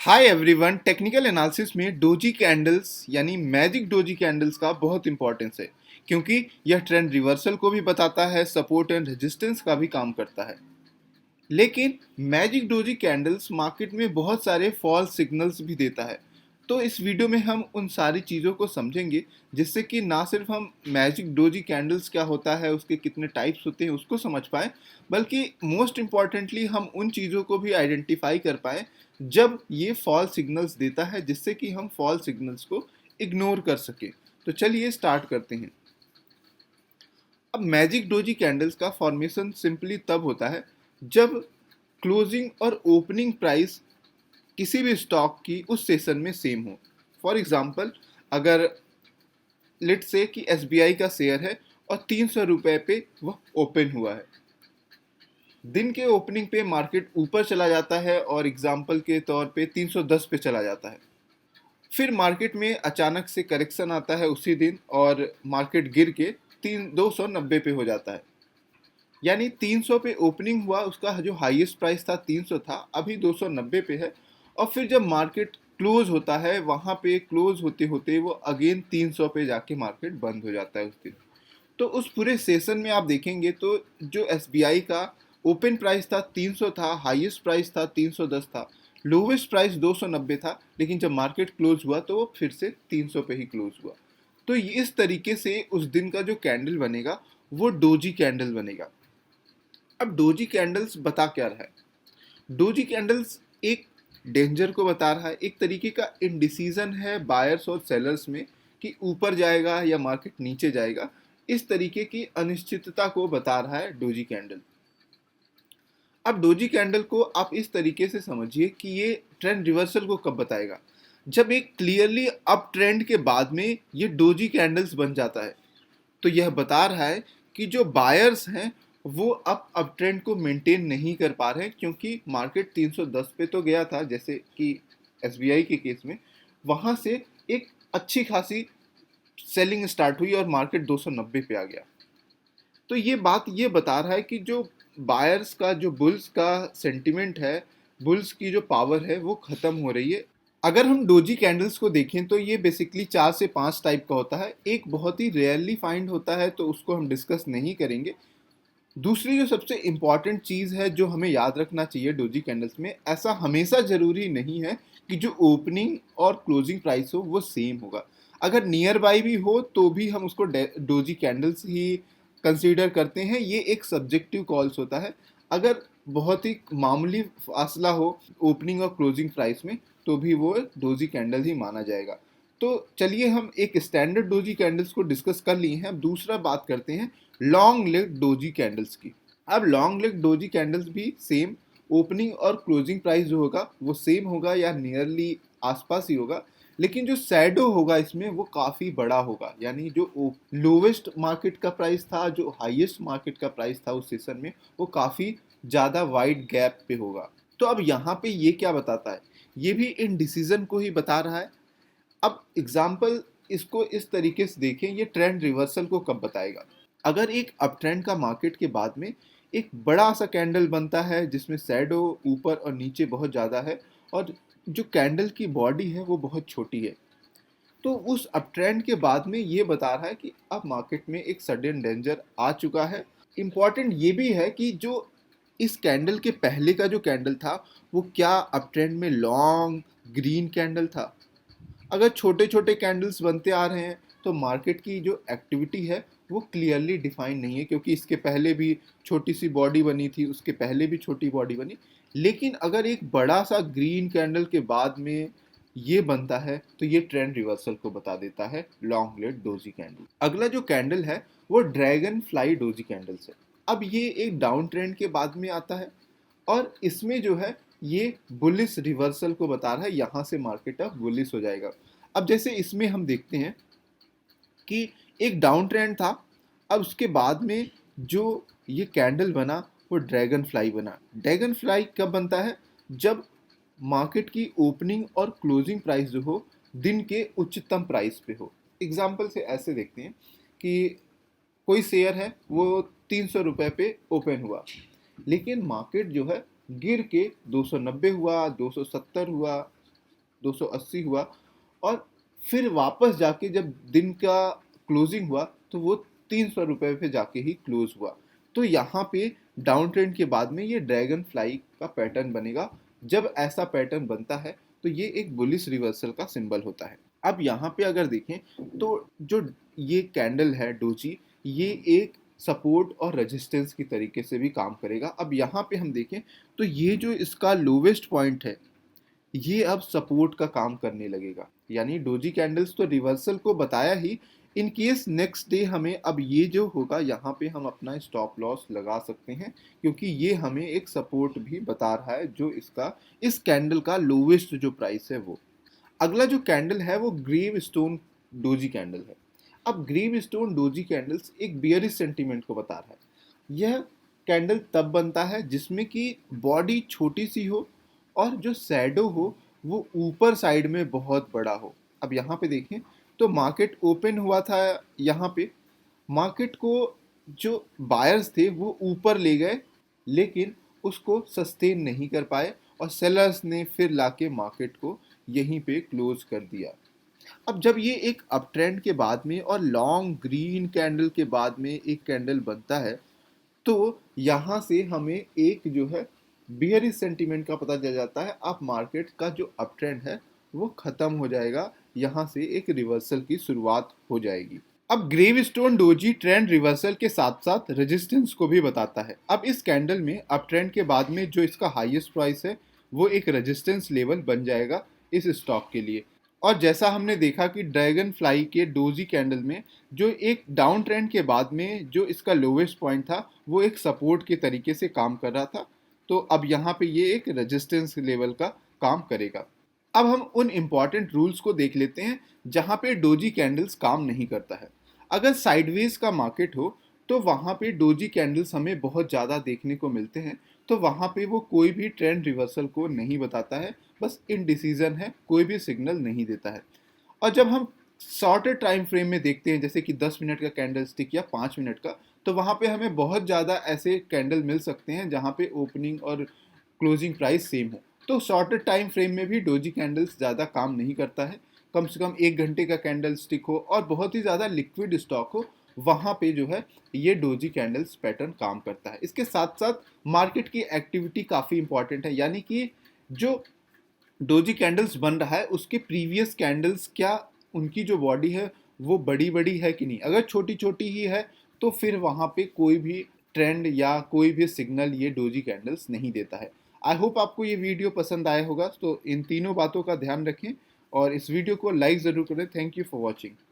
Hi everyone. Technical analysis में doji candles यानी magic doji candles का बहुत इंपॉर्टेंस है, क्योंकि यह ट्रेंड रिवर्सल को भी बताता है, सपोर्ट एंड रेजिस्टेंस का भी काम करता है। लेकिन मैजिक डोजी कैंडल्स मार्केट में बहुत सारे फॉल्स सिग्नल्स भी देता है। तो इस वीडियो में हम उन सारी चीज़ों को समझेंगे, जिससे कि ना सिर्फ हम मैजिक डोजी कैंडल्स क्या होता है, उसके कितने टाइप्स होते हैं उसको समझ पाएँ, बल्कि मोस्ट इम्पॉर्टेंटली हम उन चीज़ों को भी आइडेंटिफाई कर पाएँ जब ये फॉल्स सिग्नल्स देता है, जिससे कि हम फॉल्स सिग्नल्स को इग्नोर कर सकें। तो चलिए स्टार्ट करते हैं। अब मैजिक डोजी कैंडल्स का फॉर्मेशन सिंपली तब होता है जब क्लोजिंग और ओपनिंग प्राइस किसी भी स्टॉक की उस सेशन में सेम हो। फॉर एग्जांपल, अगर लेट से कि एसबीआई का शेयर है और 300 रुपये पे वह ओपन हुआ है। दिन के ओपनिंग पे मार्केट ऊपर चला जाता है और एग्जाम्पल के तौर पे 310 पे चला जाता है। फिर मार्केट में अचानक से करेक्शन आता है उसी दिन और मार्केट गिर के 290 पे हो जाता है। यानी 300 पे ओपनिंग हुआ, उसका जो हाईएस्ट प्राइस था 300 था, अभी 290 पे है। और फिर जब मार्केट क्लोज होता है, वहाँ पे क्लोज होते होते वो अगेन 300 पे जाके मार्केट बंद हो जाता है उस दिन। तो उस पूरे सेशन में आप देखेंगे तो जो एसबीआई का ओपन प्राइस था 300 था, हाईएस्ट प्राइस था 310 था, लोवेस्ट प्राइस 290 था, लेकिन जब मार्केट क्लोज हुआ तो वो फिर से 300 पे ही क्लोज हुआ। तो इस तरीके से उस दिन का जो कैंडल बनेगा वो डोजी कैंडल बनेगा। अब डोजी कैंडल्स बता क्या रहा है? डोजी कैंडल्स एक डेंजर को बता रहा है, एक तरीके का इंडिसीजन है बायर्स और सेलर्स में कि ऊपर जाएगा या मार्केट नीचे जाएगा। इस तरीके की अनिश्चितता को बता रहा है डोजी कैंडल। अब डोजी कैंडल को आप इस तरीके से समझिए कि ये ट्रेंड रिवर्सल को कब बताएगा, जब एक क्लियरली अप ट्रेंड के बाद में ये डोजी कैंडल्स बन जाता है। तो यह बता रहा है कि जो बायर्स हैं वो अब ट्रेंड को मेंटेन नहीं कर पा रहे हैं, क्योंकि मार्केट 310 पे तो गया था जैसे कि एसबीआई के केस में, वहां से एक अच्छी खासी सेलिंग स्टार्ट हुई और मार्केट 290 पे आ गया। तो ये बात ये बता रहा है कि जो बायर्स का, जो बुल्स का सेंटिमेंट है, बुल्स की जो पावर है वो खत्म हो रही है। अगर हम डोजी कैंडल्स को देखें तो ये बेसिकली 4 से 5 टाइप का होता है। एक बहुत ही रेयरली फाइंड होता है तो उसको हम डिस्कस नहीं करेंगे। दूसरी जो सबसे इम्पॉर्टेंट चीज़ है जो हमें याद रखना चाहिए डोजी कैंडल्स में, ऐसा हमेशा ज़रूरी नहीं है कि जो ओपनिंग और क्लोजिंग प्राइस हो वो सेम होगा। अगर नियर बाई भी हो तो भी हम उसको डोजी कैंडल्स ही कंसीडर करते हैं। ये एक सब्जेक्टिव कॉल्स होता है। अगर बहुत ही मामूली फासला हो ओपनिंग और क्लोजिंग प्राइस में तो भी वो डोजी कैंडल ही माना जाएगा। तो चलिए हम एक स्टैंडर्ड डोजी कैंडल्स को डिस्कस कर लिए हैं। अब दूसरा बात करते हैं लॉन्ग लेग डोजी कैंडल्स की। अब लॉन्ग लेग डोजी कैंडल्स भी सेम ओपनिंग और क्लोजिंग प्राइस जो होगा वो सेम होगा या नियरली आसपास ही होगा, लेकिन जो सैडो होगा इसमें वो काफ़ी बड़ा होगा। यानी जो लोवेस्ट मार्केट का प्राइस था, जो हाईएस्ट मार्केट का प्राइस था उस सेशन में, वो काफ़ी ज़्यादा वाइड गैप पे होगा। तो अब यहाँ पे ये क्या बताता है? ये भी इन डिसीजन को ही बता रहा है। अब एग्जाम्पल इसको इस तरीके से देखें, ये ट्रेंड रिवर्सल को कब बताएगा? अगर एक अप ट्रेंड का मार्केट के बाद में एक बड़ा सा कैंडल बनता है जिसमें शैडो ऊपर और नीचे बहुत ज़्यादा है और जो कैंडल की बॉडी है वो बहुत छोटी है, तो उस अप ट्रेंड के बाद में ये बता रहा है कि अब मार्केट में एक सडन डेंजर आ चुका है। इम्पॉर्टेंट ये भी है कि जो इस कैंडल के पहले का जो कैंडल था वो क्या अप ट्रेंड में लॉन्ग ग्रीन कैंडल था? अगर छोटे छोटे कैंडल्स बनते आ रहे हैं तो मार्केट की जो एक्टिविटी है वो क्लियरली डिफाइन नहीं है, क्योंकि इसके पहले भी छोटी सी बॉडी बनी थी, उसके पहले भी छोटी बॉडी बनी। लेकिन अगर एक बड़ा सा ग्रीन कैंडल के बाद में ये बनता है तो ये ट्रेंड रिवर्सल को बता देता है लॉन्ग लेड डोजी कैंडल। अगला जो कैंडल है वो ड्रैगन फ्लाई डोजी कैंडल्स है। अब ये एक डाउन ट्रेंड के बाद में आता है और इसमें जो है ये बुलिश रिवर्सल को बता रहा है, यहाँ से मार्केट अब बुलिश हो जाएगा। अब जैसे इसमें हम देखते हैं कि एक डाउन ट्रेंड था, अब उसके बाद में जो ये कैंडल बना वो ड्रैगन फ्लाई बना। ड्रैगन फ्लाई कब बनता है? जब मार्केट की ओपनिंग और क्लोजिंग प्राइस जो हो दिन के उच्चतम प्राइस पे हो। एग्जाम्पल से ऐसे देखते हैं कि कोई शेयर है वो 300 रुपये पे ओपन हुआ, लेकिन मार्केट जो है गिर के 290 हुआ, 270 हुआ, 280 हुआ, और फिर वापस जाके जब दिन का क्लोजिंग हुआ तो वो 300 रुपये पे जाके ही क्लोज हुआ। तो यहाँ पे डाउन ट्रेंड के बाद में ये ड्रैगन फ्लाई का पैटर्न बनेगा। जब ऐसा पैटर्न बनता है तो ये एक बुलिश रिवर्सल का सिंबल होता है। अब यहाँ पे अगर देखें तो जो ये कैंडल है डोजी, ये एक सपोर्ट और रेजिस्टेंस की तरीके से भी काम करेगा। अब यहाँ पे हम देखें तो ये जो इसका लोवेस्ट पॉइंट है, ये अब सपोर्ट का काम करने लगेगा। यानी डोजी कैंडल्स तो रिवर्सल को बताया ही, इन केस नेक्स्ट डे हमें अब ये जो होगा यहाँ पे हम अपना स्टॉप लॉस लगा सकते हैं, क्योंकि ये हमें एक सपोर्ट भी बता रहा है जो इसका इस कैंडल का लोवेस्ट जो प्राइस है वो। अगला जो कैंडल है वो ग्रीव स्टोन डोजी कैंडल है। अब ग्रीव स्टोन डोजी कैंडल्स एक बियरिश सेंटीमेंट को बता रहा है। यह कैंडल तब बनता है जिसमें कि बॉडी छोटी सी हो और जो शैडो हो वो ऊपर साइड में बहुत बड़ा हो। अब यहाँ पे देखें तो मार्केट ओपन हुआ था, यहाँ पे मार्केट को जो बायर्स थे वो ऊपर ले गए, लेकिन उसको सस्टेन नहीं कर पाए और सेलर्स ने फिर लाके मार्केट को यहीं पे क्लोज कर दिया। अब जब ये एक अप ट्रेंड के बाद में और लॉन्ग ग्रीन कैंडल के बाद में एक कैंडल बनता है, तो यहाँ से हमें एक जो है बियरिश सेंटीमेंट का पता चल जाता है। अब मार्केट का जो अप ट्रेंड है वो खत्म हो जाएगा, यहाँ से एक रिवर्सल की शुरुआत हो जाएगी। अब ग्रेवस्टोन डोजी ट्रेंड रिवर्सल के साथ साथ रेजिस्टेंस को भी बताता है। अब इस कैंडल में अप ट्रेंड के बाद में जो इसका हाईएस्ट प्राइस है वो एक रेजिस्टेंस लेवल बन जाएगा इस स्टॉक के लिए। और जैसा हमने देखा कि ड्रैगन फ्लाई के डोजी कैंडल में जो एक डाउन ट्रेंड के बाद में जो इसका लोवेस्ट पॉइंट था वो एक सपोर्ट के तरीके से काम कर रहा था, तो अब यहाँ पे ये एक रेजिस्टेंस लेवल का काम करेगा। अब हम उन इम्पॉर्टेंट रूल्स को देख लेते हैं जहाँ पे डोजी कैंडल्स काम नहीं करता है। अगर साइडवेज का मार्केट हो तो वहाँ पे डोजी कैंडल्स हमें बहुत ज़्यादा देखने को मिलते हैं, तो वहाँ पे वो कोई भी ट्रेंड रिवर्सल को नहीं बताता है, बस इनडिसीजन है, कोई भी सिग्नल नहीं देता है। और जब हम शॉर्टर टाइम फ्रेम में देखते हैं जैसे कि 10 मिनट का कैंडल स्टिक या 5 मिनट का, तो वहाँ पे हमें बहुत ज़्यादा ऐसे कैंडल मिल सकते हैं जहाँ पे ओपनिंग और क्लोजिंग प्राइस सेम हो। तो शॉर्टर टाइम फ्रेम में भी डोजी कैंडल्स ज़्यादा काम नहीं करता है। कम से कम 1 घंटे का कैंडल स्टिक हो और बहुत ही ज़्यादा लिक्विड स्टॉक हो, वहाँ पे जो है ये डोजी कैंडल्स पैटर्न काम करता है। इसके साथ साथ मार्केट की एक्टिविटी काफ़ी इंपॉर्टेंट है, यानी कि जो डोजी कैंडल्स बन रहा है उसके प्रीवियस कैंडल्स क्या उनकी जो बॉडी है वो बड़ी बड़ी है कि नहीं। अगर छोटी छोटी ही है तो फिर वहाँ पे कोई भी ट्रेंड या कोई भी सिग्नल ये डोजी कैंडल्स नहीं देता है। आई होप आपको ये वीडियो पसंद आया होगा, तो इन तीनों बातों का ध्यान रखें और इस वीडियो को लाइक ज़रूर करें। Thank you for watching.